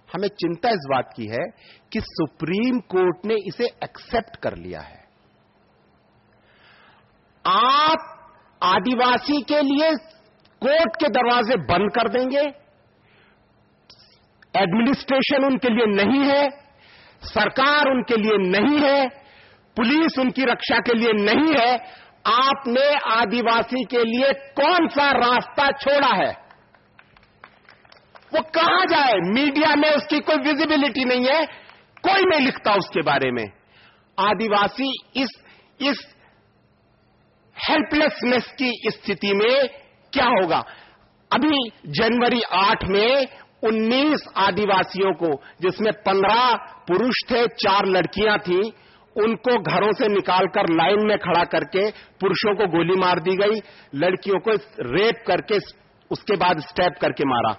हमें चिंता इस बात की है कि सुप्रीम कोर्ट ने इसे एक्सेप्ट कर लिया है। आप आदिवासी के लिए कोर्ट के दरवाजे बंद कर देंगे, एडमिनिस्ट्रेशन उनके लिए नहीं है, सरकार उनके लिए नहीं है, पुलिस उनकी रक्षा के लिए नहीं है। आपने आदिवासी के लिए कौन सा रास्ता छोड़ा है? वो कहां जाए? मीडिया में उसकी कोई विजिबिलिटी नहीं है, कोई नहीं लिखता उसके बारे में। आदिवासी इस हेल्पलेसनेस की स्थिति में क्या होगा? अभी जनवरी 8 में 19 आदिवासियों को, जिसमें 15 पुरुष थे, 4 लड़कियां थीं, उनको घरों से निकालकर लाइन में खड़ा करके पुरुषों को गोली मार दी गई, लड़कियों को रेप करके उसके बाद स्टैब करके मारा।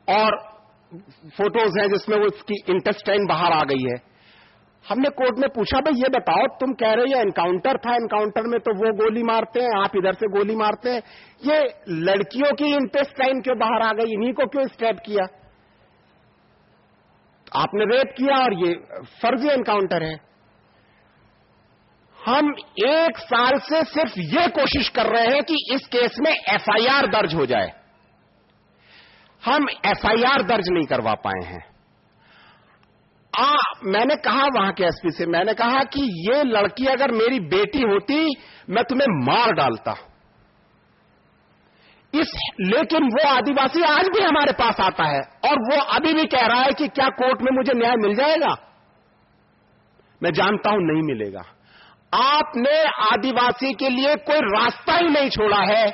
और फोटोज हैं जिसमें वो उसकी इंटेस्टाइन बाहर आ गई है। हमने कोर्ट में पूछा, भाई ये बताओ, तुम कह रहे हो एनकाउंटर था, एनकाउंटर में तो वो गोली मारते हैं, आप इधर से गोली मारते हैं, ये लड़कियों की इंटेस्टाइन क्यों बाहर आ गई? इन्हीं को क्यों स्टैब किया? आपने रेप किया और ये फर्जी एनकाउंटर है। हम 1 साल से सिर्फ ये कोशिश कर रहे हैं कि इस केस में एफआईआर दर्ज हो जाए। हम एफआईआर दर्ज नहीं करवा पाए हैं। मैंने कहा वहां के एसपी से, मैंने कहा कि ये लड़की अगर मेरी बेटी होती मैं तुम्हें मार डालता। लेकिन वो आदिवासी आज भी हमारे पास आता है और वो अभी भी कह रहा है कि क्या कोर्ट में मुझे न्याय मिल जाएगा? मैं जानता हूं नहीं मिलेगा। आपने आदिवासी के लिए कोई रास्ता ही नहीं छोड़ा है।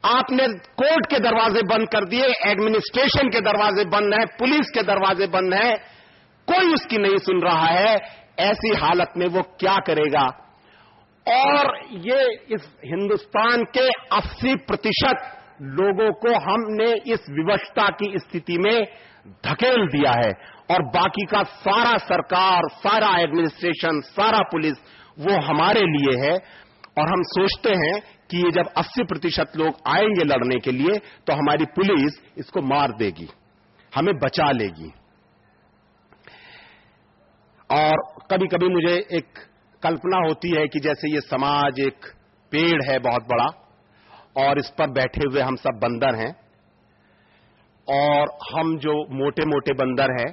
आपने कोर्ट के दरवाजे बंद कर दिए, एडमिनिस्ट्रेशन के दरवाजे बंद हैं, पुलिस के दरवाजे बंद हैं, कोई उसकी नहीं सुन रहा है। ऐसी हालत में वो क्या करेगा? और ये इस हिंदुस्तान के 80% लोगों को हमने इस विवशता की स्थिति में धकेल दिया है और बाकी का सारा सरकार, सारा एडमिनिस्ट्रेशन, सारा पुलिस वो हमारे लिए है। और हम सोचते हैं कि ये जब 80% लोग आएंगे लड़ने के लिए तो हमारी पुलिस इसको मार देगी, हमें बचा लेगी। और कभी कभी मुझे एक कल्पना होती है कि जैसे ये समाज एक पेड़ है बहुत बड़ा और इस पर बैठे हुए हम सब बंदर हैं और हम जो मोटे मोटे बंदर हैं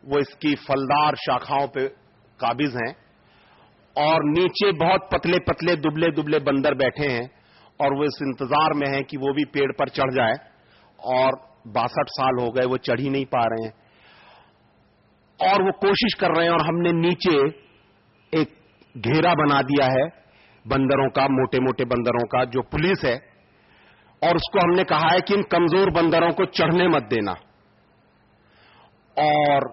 वो इसकी फलदार शाखाओं पे काबिज हैं और नीचे बहुत पतले पतले दुबले दुबले बंदर बैठे हैं और वो इस इंतजार में हैं कि वो भी पेड़ पर चढ़ जाए। और 62 साल हो गए वो चढ़ ही नहीं पा रहे हैं और वो कोशिश कर रहे हैं। और हमने नीचे एक घेरा बना दिया है बंदरों का, मोटे मोटे बंदरों का, जो पुलिस है, और उसको हमने कहा है कि इन कमजोर बंदरों को चढ़ने मत देना। और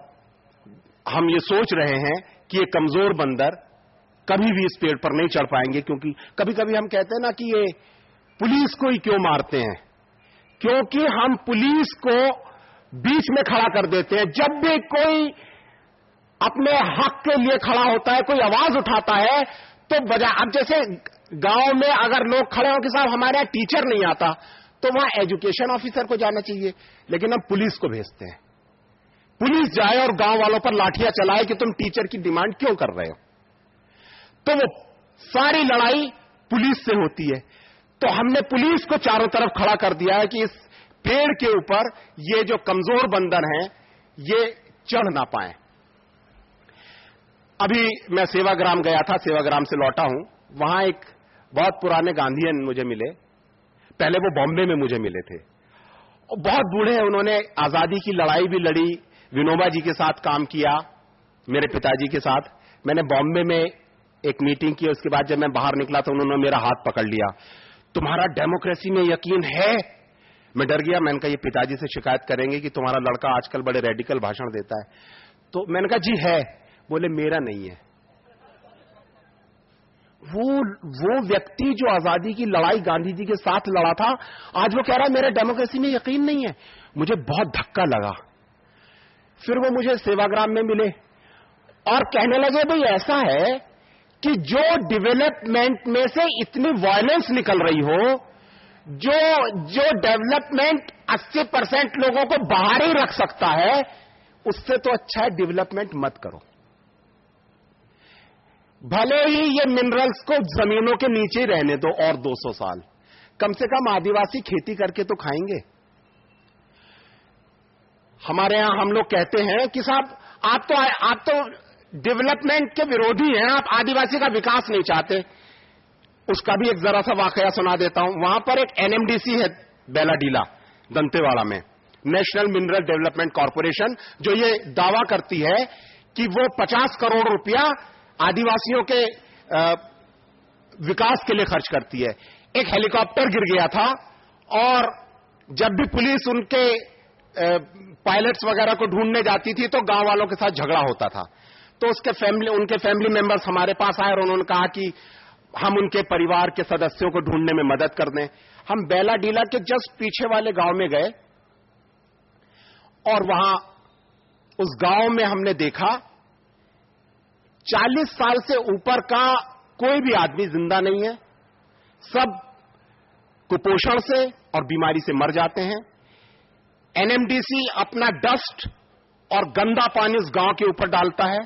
हम ये सोच रहे हैं कि ये कमजोर बंदर कभी भी इस पेड़ पर नहीं चढ़ पाएंगे, क्योंकि कभी कभी हम कहते हैं ना कि ये पुलिस को ही क्यों मारते हैं, क्योंकि हम पुलिस को बीच में खड़ा कर देते हैं। जब भी कोई अपने हक के लिए खड़ा होता है, कोई आवाज उठाता है, तो बजाय, अब जैसे गांव में अगर लोग खड़े हो कि साहब हमारे यहां टीचर नहीं आता, तो वहां एजुकेशन ऑफिसर को जाना चाहिए, लेकिन हम पुलिस को भेजते हैं। पुलिस जाए और गांव वालों पर लाठियां चलाए कि तुम टीचर की डिमांड क्यों कर रहे हो। तो वो सारी लड़ाई पुलिस से होती है। तो हमने पुलिस को चारों तरफ खड़ा कर दिया है कि इस पेड़ के ऊपर ये जो कमजोर बंदर हैं ये चढ़ ना पाए। अभी मैं सेवाग्राम गया था, सेवाग्राम से लौटा हूं। वहां एक बहुत पुराने गांधीयन मुझे मिले। पहले वो बॉम्बे में मुझे मिले थे, बहुत बूढ़े हैं। उन्होंने आजादी की लड़ाई भी लड़ी, विनोबा जी के साथ काम किया, मेरे पिताजी के साथ। मैंने बॉम्बे में एक मीटिंग की, उसके बाद जब मैं बाहर निकला तो उन्होंने मेरा हाथ पकड़ लिया। तुम्हारा डेमोक्रेसी में यकीन है? मैं डर गया। मैंने कहा ये पिताजी से शिकायत करेंगे कि तुम्हारा लड़का आजकल बड़े रेडिकल भाषण देता है। तो मैंने कहा जी है। बोले मेरा नहीं है। वो व्यक्ति जो आजादी की लड़ाई गांधी जी के साथ लड़ा था, आज वो कह रहा है मेरा डेमोक्रेसी में यकीन नहीं है। मुझे बहुत धक्का लगा। फिर वो मुझे सेवाग्राम में मिले और कहने लगे भाई ऐसा है कि जो डेवलपमेंट में से इतनी वायलेंस निकल रही हो, जो डेवलपमेंट 80% लोगों को बाहर ही रख सकता है, उससे तो अच्छा है डेवलपमेंट मत करो। भले ही ये मिनरल्स को जमीनों के नीचे ही रहने दो और 200 साल, कम से कम आदिवासी खेती करके तो खाएंगे। हमारे यहां हम लोग कहते हैं कि साहब आप तो डेवलपमेंट के विरोधी हैं, आप आदिवासी का विकास नहीं चाहते। उसका भी एक जरा सा वाकया सुना देता हूं। वहां पर एक एनएमडीसी है बेलाडीला दंतेवाड़ा में, नेशनल मिनरल डेवलपमेंट कॉर्पोरेशन, जो ये दावा करती है कि वो 50 करोड़ रुपया आदिवासियों के विकास के लिए खर्च करती है। एक हेलीकॉप्टर गिर गया था और जब भी पुलिस उनके पायलट्स वगैरह को ढूंढने जाती थी तो गांव वालों के साथ झगड़ा होता था। तो उनके फैमिली मेंबर्स हमारे पास आए और उन्होंने कहा कि हम उनके परिवार के सदस्यों को ढूंढने में मदद कर दें। हम बेलाडीला के जस्ट पीछे वाले गांव में गए और वहां उस गांव में हमने देखा 40 साल से ऊपर का कोई भी आदमी जिंदा नहीं है, सब कुपोषण से और बीमारी से मर जाते हैं। एनएमडीसी अपना डस्ट और गंदा पानी इस गांव के ऊपर डालता है।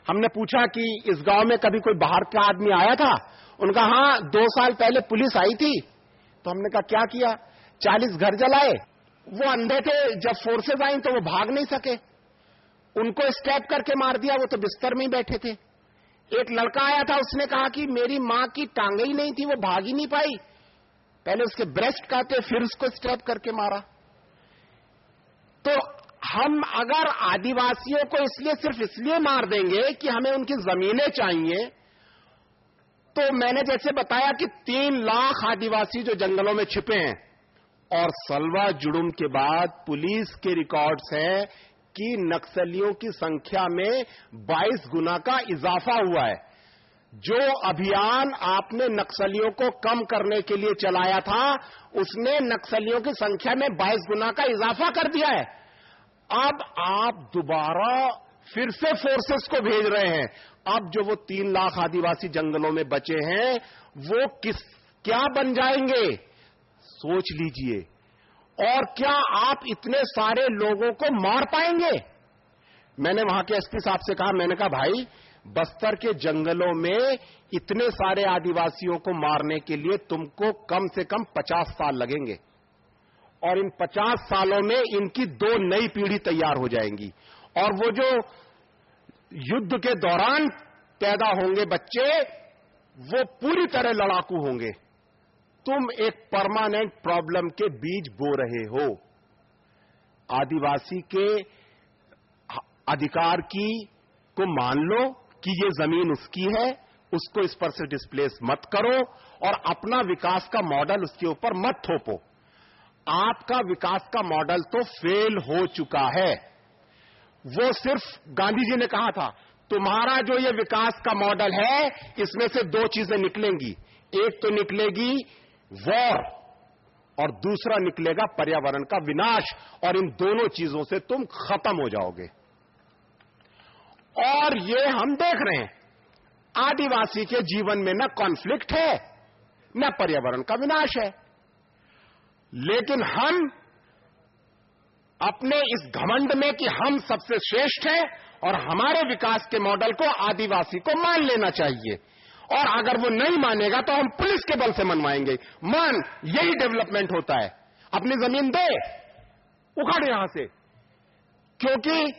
हमने पूछा कि इस गांव में कभी कोई बाहर का आदमी आया था? उनका हां, 2 साल पहले पुलिस आई थी। तो हमने कहा क्या किया? 40 घर जलाए। वो अंधे थे, जब फोर्सेज आई तो वो भाग नहीं सके, उनको स्टैप करके मार दिया, वो तो बिस्तर में ही बैठे थे। एक लड़का आया था, उसने कहा कि मेरी मां की टांगे ही नहीं थी, वो भाग ही नहीं पाई, पहले उसके ब्रेस्ट काटे फिर उसको स्टैप करके मारा। तो हम अगर आदिवासियों को सिर्फ इसलिए मार देंगे कि हमें उनकी जमीनें चाहिए, तो मैंने जैसे बताया कि 3 लाख आदिवासी जो जंगलों में छिपे हैं, और सलवा जुड़ुम के बाद पुलिस के रिकॉर्ड्स हैं कि नक्सलियों की संख्या में 22 गुना का इजाफा हुआ है। जो अभियान आपने नक्सलियों को कम करने के लिए चलाया था, उसने नक्सलियों की संख्या में 22 गुना का इजाफा कर दिया है। अब आप दोबारा फिर से फोर्सेस को भेज रहे हैं। अब जो वो 3 लाख आदिवासी जंगलों में बचे हैं, वो क्या बन जाएंगे, सोच लीजिए। और क्या आप इतने सारे लोगों को मार पाएंगे? मैंने वहां के एसपी साहब से कहा, मैंने कहा भाई, बस्तर के जंगलों में इतने सारे आदिवासियों को मारने के लिए तुमको कम से कम 50 साल लगेंगे, और इन 50 सालों में इनकी 2 नई पीढ़ी तैयार हो जाएंगी, और वो जो युद्ध के दौरान पैदा होंगे बच्चे, वो पूरी तरह लड़ाकू होंगे। तुम एक परमानेंट प्रॉब्लम के बीज बो रहे हो। आदिवासी के अधिकार को मान लो कि ये जमीन उसकी है, उसको इस पर से डिस्प्लेस मत करो, और अपना विकास का मॉडल उसके ऊपर मत थोपो। आपका विकास का मॉडल तो फेल हो चुका है। वो सिर्फ गांधी जी ने कहा था, तुम्हारा जो ये विकास का मॉडल है, इसमें से 2 चीजें निकलेंगी। एक तो निकलेगी वॉर, और दूसरा निकलेगा पर्यावरण का विनाश, और इन दोनों चीजों से तुम खत्म हो जाओगे। और ये हम देख रहे हैं, आदिवासी के जीवन में न कॉन्फ्लिक्ट है, न पर्यावरण का विनाश है, लेकिन हम अपने इस घमंड में कि हम सबसे श्रेष्ठ हैं और हमारे विकास के मॉडल को आदिवासी को मान लेना चाहिए, और अगर वो नहीं मानेगा तो हम पुलिस के बल से मनवाएंगे। मान, यही डेवलपमेंट होता है। अपनी जमीन दे, उखाड़ यहां से, क्योंकि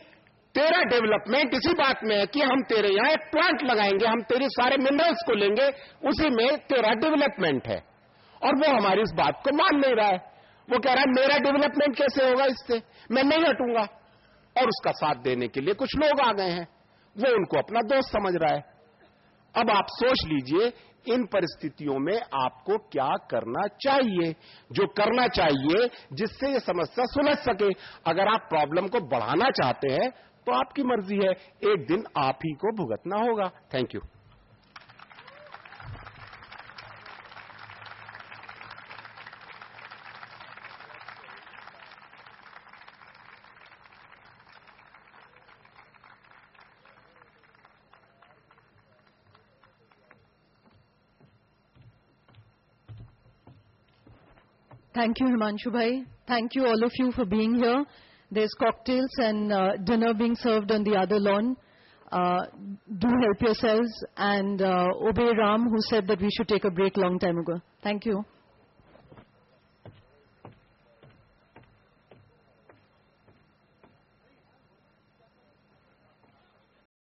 तेरा डेवलपमेंट इसी बात में है कि हम तेरे यहां एक प्लांट लगाएंगे, हम तेरे सारे मिनरल्स को लेंगे, उसी में तेरा डेवलपमेंट है। और वो हमारी इस बात को मान नहीं रहा है। वो कह रहा है मेरा डेवलपमेंट कैसे होगा इससे, मैं नहीं हटूंगा। और उसका साथ देने के लिए कुछ लोग आ गए हैं, वो उनको अपना दोस्त समझ रहा है। अब आप सोच लीजिए, इन परिस्थितियों में आपको क्या करना चाहिए, जो करना चाहिए जिससे ये समस्या सुलझ सके। अगर आप प्रॉब्लम को बढ़ाना चाहते हैं तो आपकी मर्जी है, एक दिन आप ही को भुगतना होगा। Thank you. Thank you, Himanshu bhai. Thank you all of you for being here. There's cocktails and dinner being served on the other lawn. Do help yourselves and obey Ram, who said that we should take a break long time ago. Thank you.